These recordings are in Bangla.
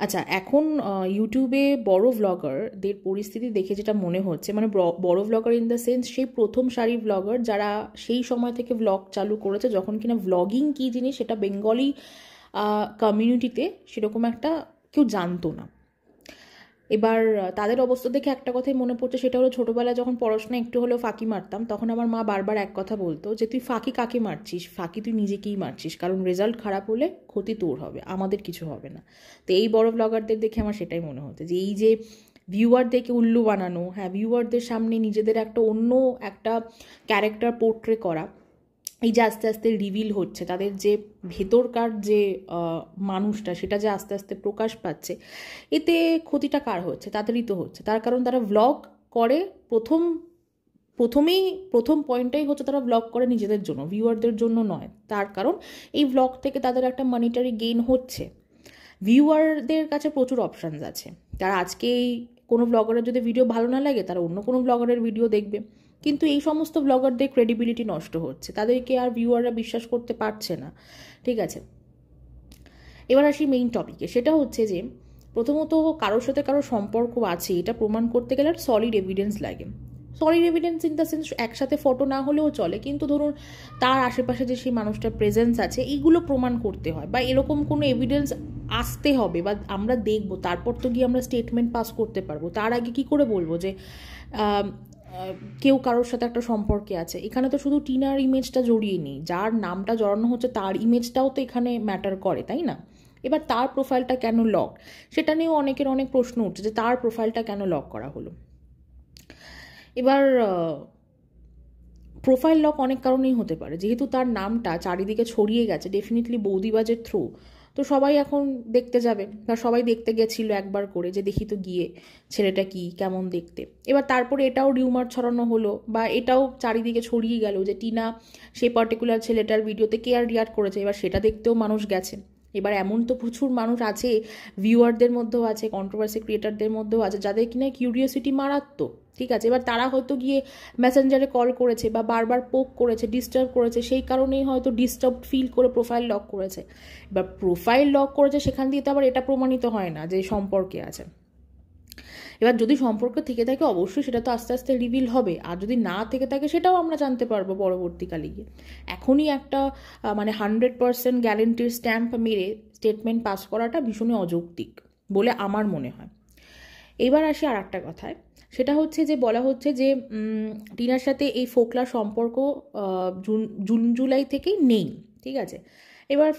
আচ্ছা, এখন ইউটিউবে বড় ভ্লগারদের পরিস্থিতি দেখে যেটা মনে হচ্ছে, মানে বড় ভ্লগার ইন দ্য সেন্স সেই প্রথম সারি ভ্লগার যারা সেই সময় থেকে ভ্লগ চালু করেছে, যখন কিনা ভ্লগিং কী জিনিস সেটা বেঙ্গলি কমিউনিটিতে সেরকম একটা কেউ জানতো না। এবার তাদের অবস্থা দেখে একটা কথাই মনে পড়ছে, সেটা হলো ছোটোবেলায় যখন পড়াশোনা একটু হলেও ফাঁকি মারতাম, তখন আমার মা বারবার এক কথা বলতো যে তুই ফাঁকি কাকে মারছিস, ফাঁকি তুই নিজেকেই মারছিস, কারণ রেজাল্ট খারাপ হলে ক্ষতি তোর হবে, আমাদের কিছু হবে না। তো এই বড় ব্লগারদের দেখে আমার সেটাই মনে হতো যে এই যে ভিউয়ারদেরকে উল্লু বানানো, হ্যাঁ ভিউয়ারদের সামনে নিজেদের একটা অন্য একটা ক্যারেক্টার পোর্ট্রে করা, এই যে আস্তে আস্তে রিভিল হচ্ছে তাদের যে ভেতরকার যে মানুষটা, সেটা যে আস্তে আস্তে প্রকাশ পাচ্ছে, এতে ক্ষতিটা কার হচ্ছে? তাদেরই তো হচ্ছে। তার কারণ তারা ভ্লগ করে প্রথম পয়েন্টটাই হচ্ছে তারা ভ্লগ করে নিজেদের জন্য, ভিউয়ারদের জন্য নয়। তার কারণ এই ভ্লগ থেকে তাদের একটা মনিটারি গেইন হচ্ছে। ভিউয়ারদের কাছে প্রচুর অপশানস আছে, তারা আজকেই কোনো ব্লগারের যদি ভিডিও ভালো না লাগে তারা অন্য কোনো ব্লগারের ভিডিও দেখবে, কিন্তু এই সমস্ত ব্লগারদের ক্রেডিবিলিটি নষ্ট হচ্ছে, তাদেরকে আর ভিউয়াররা বিশ্বাস করতে পারছে না। ঠিক আছে, এবার আসি মেইন টপিকে। সেটা হচ্ছে যে প্রথমত কারোর সাথে কারোর সম্পর্ক আছে এটা প্রমাণ করতে গেলে একটা সলিড এভিডেন্স লাগে। Solid evidence in the sense একসাথে ফটো না হলেও চলে, কিন্তু ধরুন তার আশেপাশে যে সেই মানুষটার প্রেজেন্স আছে এইগুলো প্রমাণ করতে হয়, বা এরকম কোনো এভিডেন্স আসতে হবে, বা আমরা দেখবো, তারপর তো গিয়ে আমরা স্টেটমেন্ট পাস করতে পারবো। তার আগে কি করে বলবো যে কেউ কারোর সাথে একটা সম্পর্কে আছে? এখানে তো শুধু টিনার ইমেজটা জড়িয়ে নেই, যার নামটা জড়ানো হচ্ছে তার ইমেজটাও তো এখানে ম্যাটার করে, তাই না? এবার তার প্রোফাইলটা কেন লক, সেটা নিয়েও অনেকের অনেক প্রশ্ন উঠছে যে তার প্রোফাইলটা কেন লক করা হলো। এবার প্রোফাইল লক অনেক কারণেই হতে পারে, যেহেতু তার নামটা চারিদিকে ছড়িয়ে গেছে ডেফিনেটলি বৌদিবাজের থ্রু, তো সবাই এখন দেখতে যাবে, বা সবাই দেখতে গেছিল একবার করে যে দেখি তো গিয়ে ছেলেটা কি কেমন দেখতে। এবার তারপরে এটাও রিউমার ছড়ানো হলো, বা এটাও চারিদিকে ছড়িয়ে গেল যে টিনা সেই পার্টিকুলার ছেলেটার ভিডিওতে কেয়ার রিয়াক্ট করেছে, এবার সেটা দেখতেও মানুষ গেছে। এবার এমন তো প্রচুর মানুষ আছে, ভিউয়ারদের মধ্যেও আছে, কন্ট্রোভার্সি ক্রিয়েটারদের মধ্যেও আছে, যাদের কিনা কিউরিওসিটি মারাত্মক। ঠিক আছে, এবার তারা হয়তো গিয়ে মেসেঞ্জারে কল করেছে বা বারবার পোক করেছে, ডিস্টার্ব করেছে, সেই কারণেই হয়তো ডিস্টার্ব ফিল করে প্রোফাইল লক করেছে। এবার প্রোফাইল লক করেছে, সেখান দিয়ে তো আবার এটা প্রমাণিত হয় না যে সম্পর্কে আছে। এবার যদি সম্পর্ক থেকে থাকে অবশ্যই সেটা তো আস্তে আস্তে রিভিল হবে, আর যদি না থেকে থাকে সেটাও আমরা জানতে পারবো পরবর্তীকালে গিয়ে। এখনই একটা মানে 100% গ্যারেন্টির স্ট্যাম্প মেরে স্টেটমেন্ট পাস করাটা ভীষণই অযৌক্তিক বলে আমার মনে হয়। এবার আসি আর একটা কথায়, সেটা হচ্ছে যে বলা হচ্ছে যে টিনার সাথে এই ফোকলার সম্পর্ক জুন জুলাই থেকেই নেই। ঠিক আছে, এবার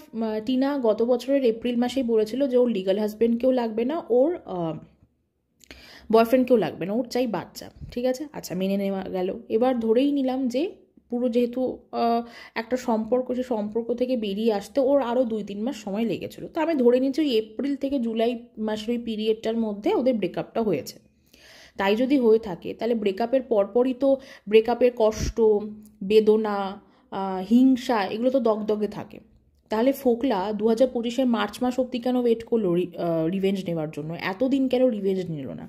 টিনা গত বছরের এপ্রিল মাসেই বলেছিল যে ওর লিগাল হাজব্যান্ডকেও লাগবে না, ওর বয়ফ্রেন্ডকেও লাগবে না, ওর চাই বাচ্চা। ঠিক আছে, আচ্ছা মেনে নেওয়া গেল। এবার ধরেই নিলাম যে পুরো যেহেতু একটা সম্পর্ক, সে সম্পর্ক থেকে বেরিয়ে আসতে ওর আরও 2-3 মাস সময় লেগেছিলো, তো আমি ধরে নিচ্ছি ওই এপ্রিল থেকে জুলাই মাসের ওই পিরিয়ডটার মধ্যে ওদের ব্রেকআপটা হয়েছে। তাই যদি হয়ে থাকে তাহলে ব্রেকআপের পরপরই তো ব্রেকআপের কষ্ট, বেদনা, হিংসা এগুলো তো দগদগে থাকে। তাহলে ফোকলা 2025-এর মার্চ মাস অবধি কেন ওয়েট করলো রিভেঞ্জ নেওয়ার জন্য? এতদিন কেন রিভেঞ্জ নিল না?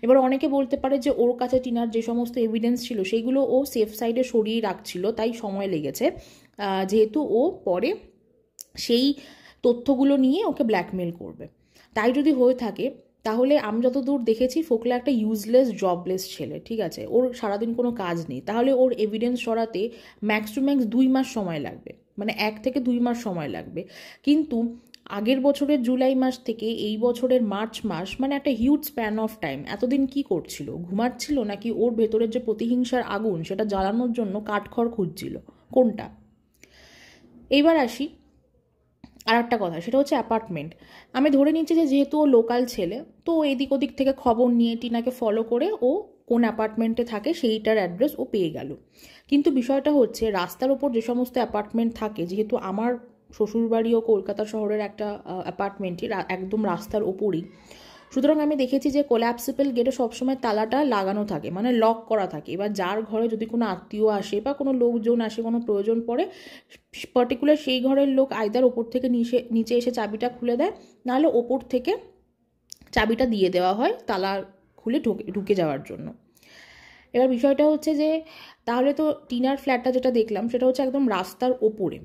এবার অনেকে বলতে পারে যে ওর কাছে টিনার যে সমস্ত এভিডেন্স ছিল সেগুলো ও সেফ সাইডে সরিয়ে রাখছিল, তাই সময় লেগেছে, যেহেতু ও পরে সেই তথ্যগুলো নিয়ে ওকে ব্ল্যাকমেল করবে। তাই যদি হয়ে থাকে তাহলে আমি যতদূর দেখেছি ফোকলা একটা ইউজলেস জবলেস ছেলে। ঠিক আছে, ওর সারাদিন কোনো কাজ নেই, তাহলে ওর এভিডেন্স সরাতে ম্যাক্স টু ম্যাক্স 2 মাস সময় লাগবে, মানে 1 থেকে 2 মাস সময় লাগবে। কিন্তু আগের বছরের জুলাই মাস থেকে এই বছরের মার্চ মাস, মানে একটা হিউজ স্প্যান অফ টাইম, এতদিন কি করছিল? ঘুমাচ্ছিল, নাকি ওর ভেতরের যে প্রতিহিংসার আগুন সেটা জ্বালানোর জন্য কাঠখড় খুঁজছিল? কোনটা? এইবার আসি আর একটা কথা, সেটা হচ্ছে অ্যাপার্টমেন্ট। আমি ধরে নিচ্ছি যে যেহেতু ও লোকাল ছেলে, তো ও এদিক ওদিক থেকে খবর নিয়ে টিনাকে ফলো করে ও কোন অ্যাপার্টমেন্টে থাকে সেইটার অ্যাড্রেস ও পেয়ে গেল। কিন্তু বিষয়টা হচ্ছে রাস্তার ওপর যে সমস্ত অ্যাপার্টমেন্ট থাকে, যেহেতু আমার শ্বশুরবাড়িও কলকাতা শহরের একটা অ্যাপার্টমেন্টই একদম রাস্তার ওপরই, সুতরাং আমি দেখেছি যে কোল্যাপসিবল গেটে সবসময় তালাটা লাগানো থাকে, মানে লক করা থাকে। এবার যার ঘরে যদি কোনো আত্মীয় আসে বা কোনো লোকজন আসে, কোনো প্রয়োজন পড়ে, পার্টিকুলার সেই ঘরের লোক আইদার ওপর থেকে নিচে এসে চাবিটা খুলে দেয়, নাহলে ওপর থেকে চাবিটা দিয়ে দেওয়া হয় তালা খুলে ঢুকে যাওয়ার জন্য। এবার বিষয়টা হচ্ছে যে তাহলে তো টিনার ফ্ল্যাটটা যেটা দেখলাম সেটা হচ্ছে একদম রাস্তার ওপরে,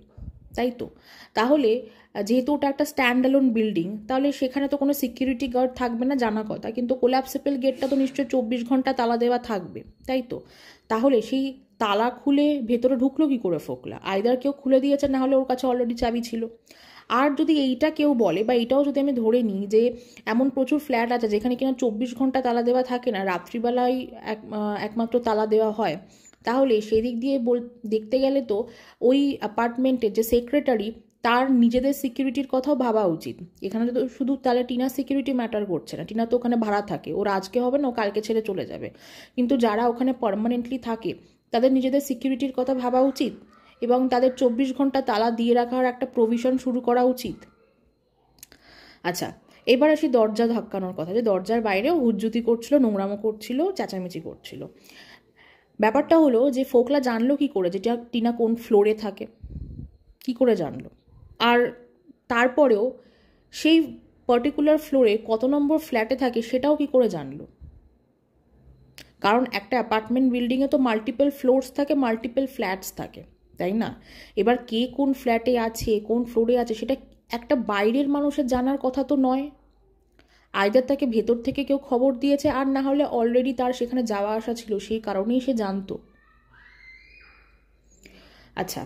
তাই তো? তাহলে যেহেতু ওটা একটা স্ট্যান্ড অ্যালোন বিল্ডিং, তাহলে সেখানে তো কোনো সিকিউরিটি গার্ড থাকবে না জানা কথা, কিন্তু কোল্যাপসেবল গেটটা তো নিশ্চয়ই 24 ঘন্টা তালা দেওয়া থাকবে, তাই তো? তাহলে সেই তালা খুলে ভেতরে ঢুকলো কি করে ফোকলা? আইদার কেউ খুলে দিয়েছে, না হলে ওর কাছে অলরেডি চাবি ছিল। আর যদি এইটা কেউ বলে, বা এইটাও যদি আমি ধরে নিই যে এমন প্রচুর ফ্ল্যাট আছে যেখানে কিনা 24 ঘন্টা তালা দেওয়া থাকে না, রাত্রিবেলায় একমাত্র তালা দেওয়া হয়, তাহলে সেদিক দিয়ে দেখতে গেলে তো ওই অ্যাপার্টমেন্টের যে সেক্রেটারি, তার নিজেদের সিকিউরিটির কথাও ভাবা উচিত। এখানে তো শুধু তাহলে টিনার সিকিউরিটি ম্যাটার করছে না, টিনা তো ওখানে ভাড়া থাকে, ওর আজকে হবে না, ও কালকে ছেড়ে চলে যাবে, কিন্তু যারা ওখানে পার্মানেন্টলি থাকে তাদের নিজেদের সিকিউরিটির কথা ভাবা উচিত, এবং তাদের 24 ঘন্টা তালা দিয়ে রাখার একটা প্রভিশন শুরু করা উচিত। আচ্ছা, এবার আসি দরজা ধাক্কানোর কথা, যে দরজার বাইরেও হুজ্জুতি করছিল, নোংরামো করছিল, চেঁচামেচি করছিল। ব্যাপারটা হলো যে ফোকলা জানলো কি করে যেটা টিনা কোন ফ্লোরে থাকে? কি করে জানলো? আর তারপরেও সেই পার্টিকুলার ফ্লোরে কত নম্বর ফ্ল্যাটে থাকে সেটাও কি করে জানলো? কারণ একটা অ্যাপার্টমেন্ট বিল্ডিংয়ে তো মাল্টিপল ফ্লোরস থাকে, মাল্টিপল ফ্ল্যাটস থাকে, তাই না? এবার কে কোন ফ্ল্যাটে আছে, কোন ফ্লোরে আছে, সেটা একটা বাইরের মানুষের জানার কথা তো নয়। আইদার তাকে ভেতর থেকে কেউ খবর দিয়েছে, আর না হলে অলরেডি তার সেখানে যাওয়া আসা ছিল, সেই কারণেই সে জানতো। আচ্ছা,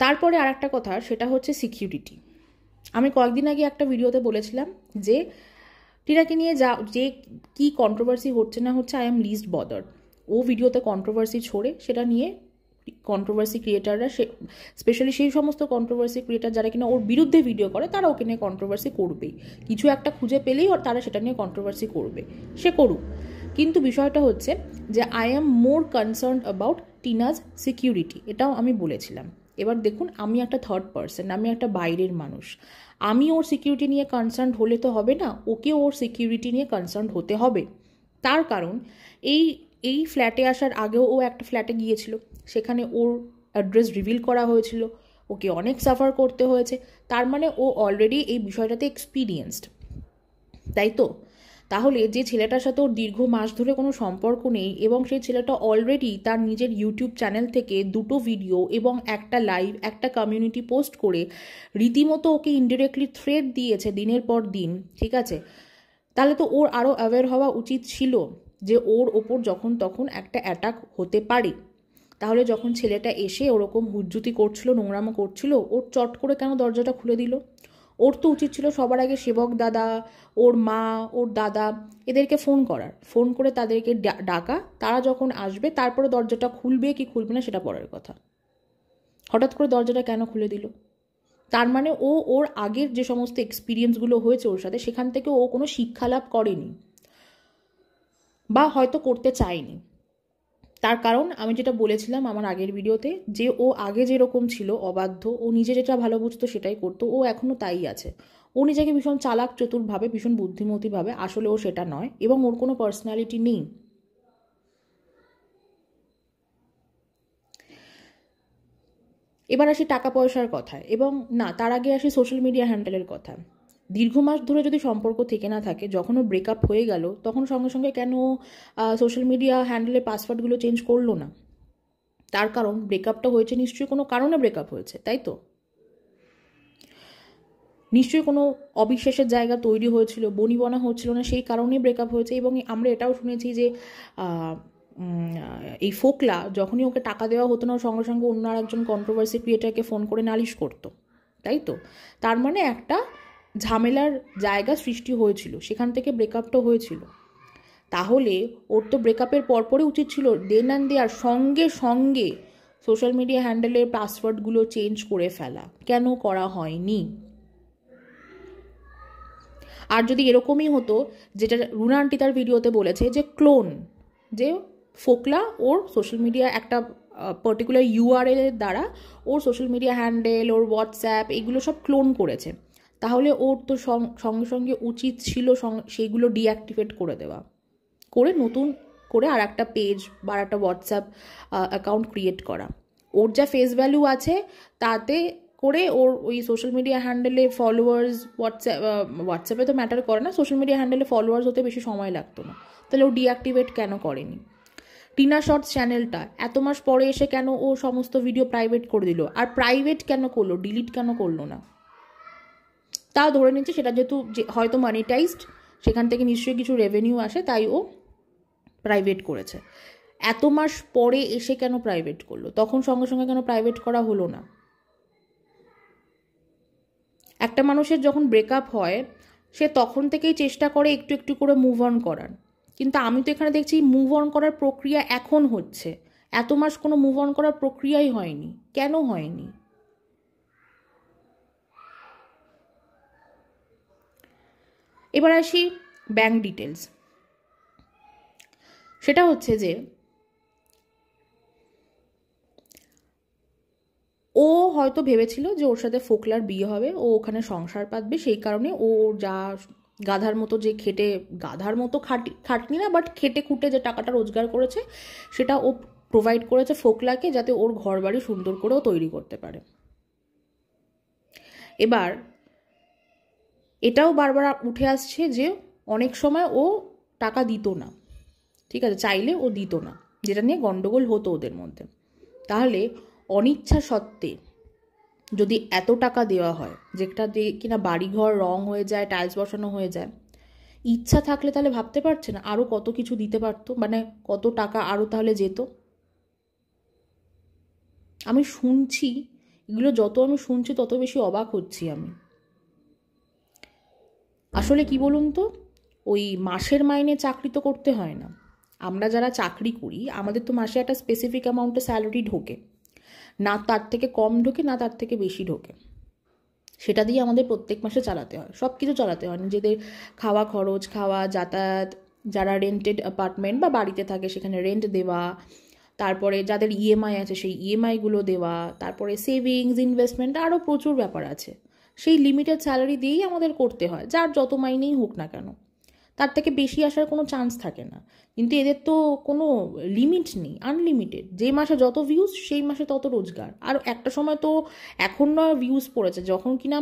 তারপরে আর একটা কথা, সেটা হচ্ছে সিকিউরিটি। আমি কয়েকদিন আগে একটা ভিডিওতে বলেছিলাম যে টিনাকে নিয়ে যে কি কন্ট্রোভার্সি হচ্ছে না হচ্ছে, আই এম লিস্ট বদার্ড। ও ভিডিওতে কন্ট্রোভার্সি ছড়ে, সেটা নিয়ে কন্ট্রোভার্সি ক্রিয়েটাররা, স্পেশালি সেই সমস্ত কন্ট্রোভার্সি ক্রিয়েটার যারা কিনা ওর বিরুদ্ধে ভিডিও করে, তারা ওকে নিয়ে কন্ট্রোভার্সি করবেই। কিছু একটা খুঁজে পেলেই ওর তারা সেটা নিয়ে কন্ট্রোভার্সি করবে, সে করুক। কিন্তু বিষয়টা হচ্ছে যে I am more concerned about Tina's security, এটাও আমি বলেছিলাম। এবার দেখুন, আমি একটা থার্ড পার্সন, আমি একটা বাইরের মানুষ, আমি ওর সিকিউরিটি নিয়ে কনসার্ন হলে তো হবে না, ওকে ওর সিকিউরিটি নিয়ে কনসার্ন হতে হবে। তার কারণ এই ফ্ল্যাটে আসার আগেও ও একটা ফ্ল্যাটে গিয়েছিল, সেখানে ওর অ্যাড্রেস রিভিল করা হয়েছিল, ওকে অনেক সাফার করতে হয়েছে, তার মানে ও অলরেডি এই বিষয়টাতে এক্সপিরিয়েন্সড, তাই তো? তাহলে যে ছেলেটার সাথে ওর দীর্ঘ মাস ধরে কোনো সম্পর্ক নেই, এবং সেই ছেলেটা অলরেডি তার নিজের ইউটিউব চ্যানেল থেকে 2টো ভিডিও এবং একটা লাইভ, একটা কমিউনিটি পোস্ট করে রীতিমতো ওকে ইনডিরেক্টলি থ্রেট দিয়েছে দিনের পর দিন, ঠিক আছে? তাহলে তো ওর আরও অ্যাওয়্যার হওয়া উচিত ছিল যে ওর ওপর যখন তখন একটা অ্যাটাক হতে পারে। তাহলে যখন ছেলেটা এসে ওরকম হুজ্জুতি করছিল, নোংরামো করছিল, ওর চট করে কেন দরজাটা খুলে দিল? ওর তো উচিত ছিল সবার আগে সেবক দাদা, ওর মা, ওর দাদা, এদেরকে ফোন করার, ফোন করে তাদেরকে ডাকা, তারা যখন আসবে তারপরে দরজাটা খুলবে কি খুলবে না সেটা পরের কথা। হঠাৎ করে দরজাটা কেন খুলে দিল? তার মানে ও ওর আগের যে সমস্ত এক্সপিরিয়েন্সগুলো হয়েছে ওর সাথে, সেখান থেকে ও কোনো শিক্ষা লাভ করেনি, বা হয়তো করতে চায়নি। তার কারণ আমি যেটা বলেছিলাম আমার আগের ভিডিওতে, যে ও আগে যেরকম ছিল অবাধ্য, ও নিজে যেটা ভালো বুঝতো সেটাই করতো, ও এখনও তাই আছে। ও নিজেকে ভীষণ চালাক চতুরভাবে, ভীষণ বুদ্ধিমতীভাবে, আসলে ও সেটা নয়, এবং ওর কোনো পার্সোনালিটি নেই। এবার আসি টাকা পয়সার কথায়, এবং না, তার আগে আসি সোশ্যাল মিডিয়া হ্যান্ডেলের কথা। দীর্ঘ মাস ধরে যদি সম্পর্ক থেকে না থাকে, যখন ওর ব্রেকআপ হয়ে গেল, তখন সঙ্গে সঙ্গে কেন সোশ্যাল মিডিয়া হ্যান্ডেলের পাসওয়ার্ডগুলো চেঞ্জ করলো না? তার কারণ ব্রেকআপটা হয়েছে নিশ্চয়ই কোনো কারণে ব্রেকআপ হয়েছে, তাই তো? নিশ্চয়ই কোনো অবিশ্বাসের জায়গা তৈরি হয়েছিল, বনিবনা হচ্ছিল না, সেই কারণেই ব্রেকআপ হয়েছে। এবং আমরা এটাও শুনেছি যে এই ফোকলা যখনই ওকে টাকা দেওয়া হতো না, সঙ্গে সঙ্গে অন্য আর একজন কন্ট্রোভার্সি ক্রিয়েটারকে ফোন করে নালিশ করতো, তাই তো? তার মানে একটা ঝামেলার জায়গা সৃষ্টি হয়েছিল, সেখান থেকে ব্রেকআপটা হয়েছিল। তাহলে ওর তো ব্রেকআপের পরপরই উচিত ছিল দেন অ্যান্ড দেয়ার সঙ্গে সঙ্গে সোশ্যাল মিডিয়া হ্যান্ডেলের পাসওয়ার্ডগুলো চেঞ্জ করে ফেলা। কেন করা হয়নি? আর যদি এরকমই হতো, যেটা রুনা আন্টি তার ভিডিওতে বলেছে, যে ক্লোন, যে ফোকলা ওর সোশ্যাল মিডিয়া একটা পার্টিকুলার ইউআরএল এর দ্বারা ওর সোশ্যাল মিডিয়া হ্যান্ডেল, ওর হোয়াটসঅ্যাপ, এগুলো সব ক্লোন করেছে, তাহলে ওর তো সঙ্গে সঙ্গে উচিত ছিল সেইগুলো ডিঅ্যাক্টিভেট করে দেওয়া, করে নতুন করে আর একটা পেজ বা একটা হোয়াটসঅ্যাপ অ্যাকাউন্ট ক্রিয়েট করা। ওর যা ফেস ভ্যালু আছে তাতে করে ওর ওই সোশ্যাল মিডিয়া হ্যান্ডেলে ফলোয়ার্স, হোয়াটসঅ্যাপে তো ম্যাটার করে না, সোশ্যাল মিডিয়া হ্যান্ডেলে ফলোয়ার্স হতে বেশি সময় লাগতো না, তাহলে ও ডিঅ্যাক্টিভেট কেন করেনি? টিনা শর্টস চ্যানেলটা এত মাস পরে এসে কেন ও সমস্ত ভিডিও প্রাইভেট করে দিল? আর প্রাইভেট কেন করলো, ডিলিট কেন করলো না? তাও ধরে নিচ্ছে সেটা যেহেতু হয়তো মনিটাইজড, সেখান থেকে নিশ্চয়ই কিছু রেভিনিউ আসে, তাই ও প্রাইভেট করেছে। এত মাস পরে এসে কেন প্রাইভেট করলো? তখন সঙ্গে সঙ্গে কেন প্রাইভেট করা হলো না? একটা মানুষের যখন ব্রেকআপ হয় সে তখন থেকেই চেষ্টা করে একটু একটু করে মুভ অন করার, কিন্তু আমি তো এখানে দেখছি মুভ অন করার প্রক্রিয়া এখন হচ্ছে। এত মাস কোনো মুভ অন করার প্রক্রিয়াই হয়নি। কেন হয়নি? এবার আসি ব্যাংক ডিটেলস। সেটা হচ্ছে যে ও হয়তো ভেবেছিল যে ওর সাথে ফোকলার বিয়ে হবে, ও ওখানে সংসার পাতবে, সেই কারণে ও যা গাধার মতো যে গাধার মতো খাটনি না, বাট খেটে খুঁটে যে টাকাটা রোজগার করেছে সেটা ও প্রোভাইড করেছে ফোকলাকে, যাতে ওর ঘর বাড়ি সুন্দর করেও তৈরি করতে পারে। এবার এটাও বারবার উঠে আসছে যে অনেক সময় ও টাকা দিত না, ঠিক আছে, চাইলে ও দিত না, যেটা নিয়ে গন্ডগোল হতো ওদের মধ্যে। তাহলে অনিচ্ছা সত্ত্বে যদি এত টাকা দেওয়া হয়, যেটা দিয়ে কিনা বাড়িঘর রং হয়ে যায়, টাইলস বসানো হয়ে যায়, ইচ্ছা থাকলে তাহলে ভাবতে পারছে না আরও কত কিছু দিতে পারতো, মানে কত টাকা আরও তাহলে যেত। আমি শুনছি এগুলো, যত আমি শুনছি তত বেশি অবাক হচ্ছি আমি। আসলে কি বলুন তো, ওই মাসের মাইনে চাকরি তো করতে হয় না। আমরা যারা চাকরি করি আমাদের তো মাসে একটা স্পেসিফিক অ্যামাউন্টে স্যালারি ঢোকে, না তার থেকে কম ঢোকে না তার থেকে বেশি ঢোকে। সেটা দিয়ে আমাদের প্রত্যেক মাসে চালাতে হয়, সব কিছু চালাতে হয়, নিজেদের খাওয়া খরচ, খাওয়া, যাতায়াত, যারা রেন্টেড অ্যাপার্টমেন্ট বা বাড়িতে থাকে সেখানে রেন্ট দেওয়া, তারপরে যাদের ইএমআই আছে সেই ইএমআইগুলো দেওয়া, তারপরে সেভিংস, ইনভেস্টমেন্ট, আরও প্রচুর ব্যাপার আছে। সেই লিমিটেড স্যালারি দিয়েই আমাদের করতে হয়, যার যত মাইনেই হোক না কেন, তার থেকে বেশি আসার কোনো চান্স থাকে না। কিন্তু এদের তো কোনো লিমিট নেই, আনলিমিটেড, যে মাসে যত ভিউজ সেই মাসে তত রোজগার। আর একটা সময় তো এখন না ভিউজ পড়েছে, যখন কিনা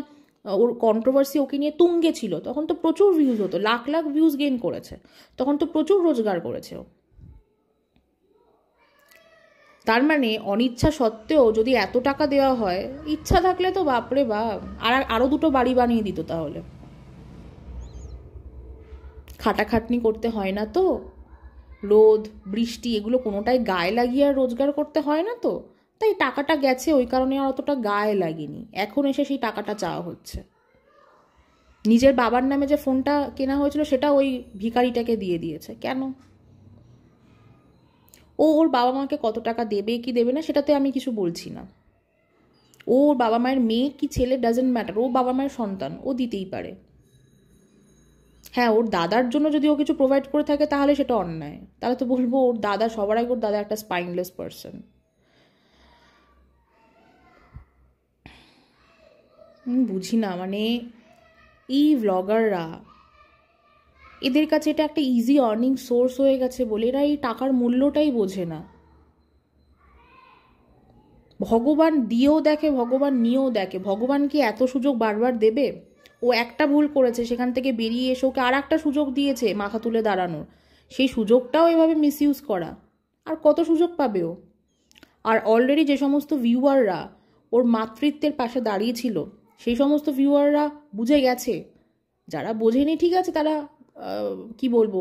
ওর কন্ট্রোভার্সি ওকে নিয়ে তুঙ্গে ছিল তখন তো প্রচুর ভিউজ হতো, লাখ লাখ ভিউজ গেইন করেছে, তখন তো প্রচুর রোজগার করেছে ও। তার মানে অনিচ্ছা সত্ত্বেও যদি এত টাকা দেওয়া হয়, ইচ্ছা থাকলে তো বাপরে বাপ আরও দুটো বাড়ি বানিয়ে দিত তাহলে। খাটাখাটনি করতে হয় না তো, রোদ বৃষ্টি এগুলো কোনোটাই গায়ে লাগিয়ে আর রোজগার করতে হয় না তো, তাই টাকাটা গেছে, ওই কারণে আর অতটা গায়ে লাগেনি। এখন এসে সেই টাকাটা চাওয়া হচ্ছে। নিজের বাবার নামে যে ফোনটা কেনা হয়েছিল সেটা ওই ভিখারিটাকে দিয়ে দিয়েছে। কেন? ওর বাবা মাকে কত টাকা দেবে কি দেবে না সেটাতে আমি কিছু বলছি না। ওর বাবা মায়ের মেয়ে কি ছেলে ডাজেন্ট ম্যাটার, ও বাবা মায়ের সন্তান, ও দিতেই পারে। হ্যাঁ, ওর দাদার জন্য যদি ও কিছু প্রোভাইড করে থাকে তাহলে সেটা অন্যায়, তাহলে তো বলবো ওর দাদা, সবার আগে ওর দাদা একটা স্পাইনলেস পার্সন। বুঝি না, মানে এই ভ্লগাররা, এদের কাছে এটা একটা ইজি আর্নিং সোর্স হয়ে গেছে বলে এরা এই টাকার মূল্যটাই বোঝে না। ভগবান দিয়েও দেখে, ভগবান নিয়েও দেখে। ভগবান কি এত সুযোগ বারবার দেবে? ও একটা ভুল করেছে, সেখান থেকে বেরিয়ে এসে ওকে আর একটা সুযোগ দিয়েছে মাথা তুলে দাঁড়ানোর, সেই সুযোগটাও এভাবে মিসইউজ করা। আর কত সুযোগ পাবে ও? আর অলরেডি যে সমস্ত ভিউয়াররা ওর মাতৃত্বের পাশে দাঁড়িয়েছিল সেই সমস্ত ভিউয়াররা বুঝে গেছে। যারা বোঝেনি ঠিক আছে, তারা কি বলবো,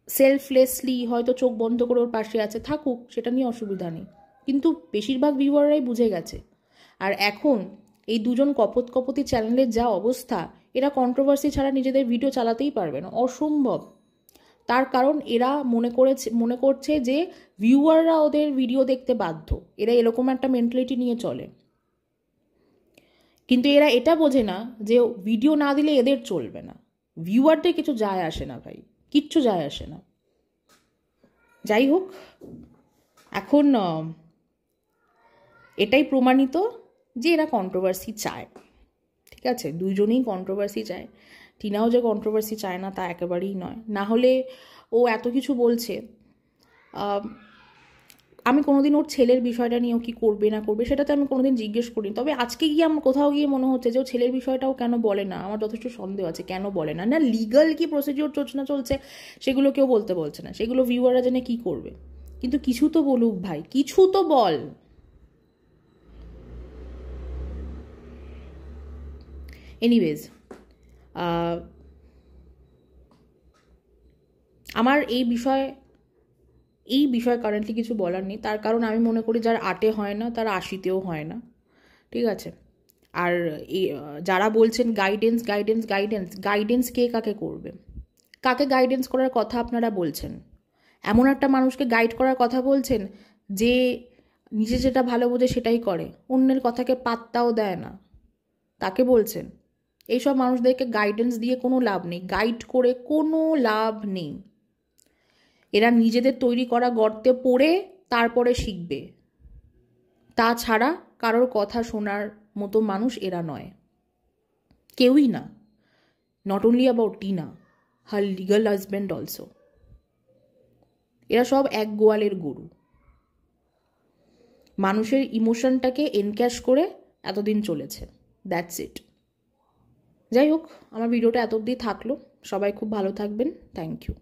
সেলফলেসলি হয়তো চোখ বন্ধ করে ওর পাশে আছে, থাকুক, সেটা নিয়ে অসুবিধা নেই। কিন্তু বেশিরভাগ ভিউয়াররাই বুঝে গেছে। আর এখন এই দুজন কপতি চ্যানেলের যা অবস্থা, এরা কন্ট্রোভার্সি ছাড়া নিজেদের ভিডিও চালাতেই পারবে না, অসম্ভব। তার কারণ এরা মনে করছে যে ভিউয়াররা ওদের ভিডিও দেখতে বাধ্য, এরা এরকম একটা মেন্টালিটি নিয়ে চলে। কিন্তু এরা এটা বোঝে না যে ভিডিও না দিলে এদের চলবে না। ভিউয়ারদের কিছু যায় আসে না ভাই, কিচ্ছু যায় আসে না। যাই হোক, এখন এটাই প্রমাণিত যে এরা কন্ট্রোভার্সি চায়, ঠিক আছে, দুইজনেই কন্ট্রোভার্সি চায়। টিনাও যে কন্ট্রোভার্সি চায় না তা একেবারেই নয়, না হলে ও এত কিছু বলছে। আমি কোনোদিন ওর ছেলের বিষয়টা নিয়েও কি করবে না করবে সেটা তো আমি কোনোদিন জিজ্ঞেস করিনি। তবে আজকে গিয়ে আমার কোথাও গিয়ে মনে হচ্ছে যে ও ছেলের বিষয়টাও কেন বলে না, আমার যথেষ্ট সন্দেহ আছে কেন বলে না। না লিগাল কি প্রসিডিওর চলছে চলছে সেগুলো কেউ বলতে বলছে না, সেগুলো ভিউয়াররা জেনে কি করবে, কিন্তু কিছু তো বলুক ভাই, কিছু তো বল। এনিওয়েজ, আমার এই বিষয়ে কারেন্টলি কিছু বলার নেই, তার কারণ আমি মনে করি যার আটে হয় না তার আশিতেও হয় না, ঠিক আছে। আর যারা বলছেন গাইডেন্স গাইডেন্স গাইডেন্স, গাইডেন্স কে কাকে করবে, কাকে গাইডেন্স করার কথা আপনারা বলছেন? এমন একটা মানুষকে গাইড করার কথা বলছেন যে নিজে যেটা ভালো বোঝে সেটাই করে, অন্যের কথাকে পাত্তাও দেয় না, তাকে বলছেন? এইসব মানুষদেরকে গাইডেন্স দিয়ে কোনো লাভ নেই, গাইড করে কোনো লাভ নেই। এরা নিজেদের তৈরি করা গর্তে পড়ে তারপরে শিখবে, তাছাড়া কারোর কথা শোনার মতো মানুষ এরা নয়, কেউই না। Not only about Tina, her legal husband also. এরা সব এক গোয়ালের গরু, মানুষের ইমোশনটাকে এনক্যাশ করে এতদিন চলেছে, দ্যাটস ইট। যাই হোক, আমার ভিডিওটা এত অবধি থাকলো, সবাই খুব ভালো থাকবেন, থ্যাংক ইউ।